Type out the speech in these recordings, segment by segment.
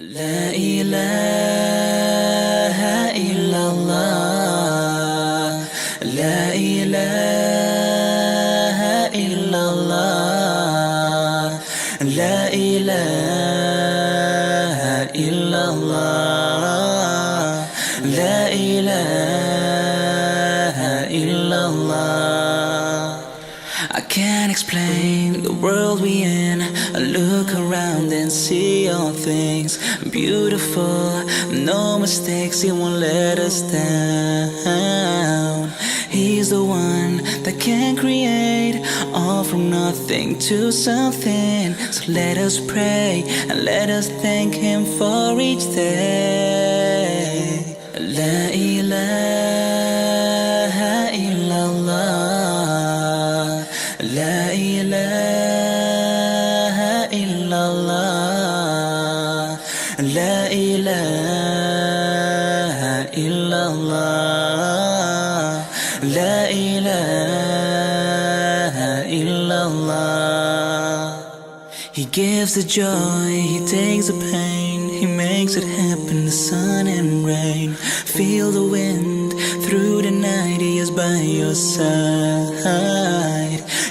لا إله إلا الله لا إله إلا الله لا إله إلا الله لا إله إلا الله. I can't explain the world we in. I look around and see all things beautiful, no mistakes, He won't let us down. He's the one that can create all from nothing to something. So let us pray and let us thank Him for each day. La ilaha illallah La ilaha illallah La ilaha illallah La ilaha illallah. He gives the joy, He takes the pain, He makes it happen, the sun and rain. Feel the wind through the night, He is by your side.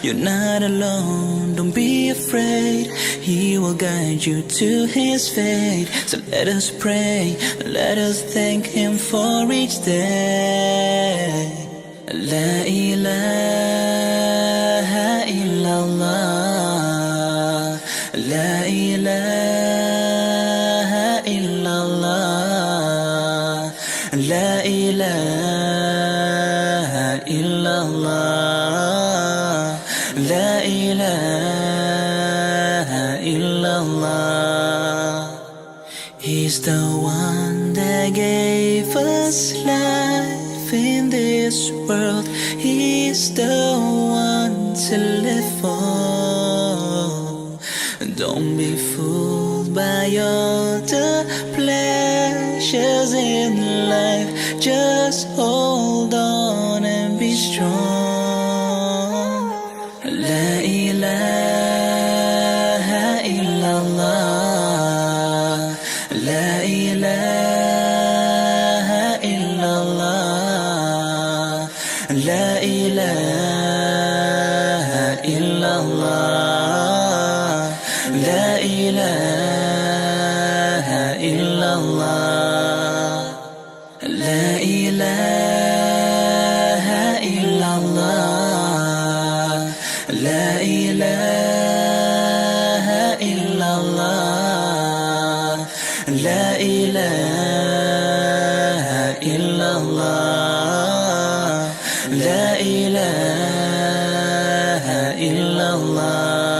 You're not alone, don't be afraid, He will guide you to His fate. So let us pray, let us thank Him for each day. La ilaha illallah La ilaha illallah La ilaha illallah La ilaha illallah. He's the one that gave us life in this world. He's the one to live for. Don't be fooled by all the pleasures in life. Just hold on and be strong. La ilaha illallah La ilaha illallah La ilaha illallah La ilaha illallah La ilaha illallah La ilaha illallah La ilaha illallah La ilaha illallah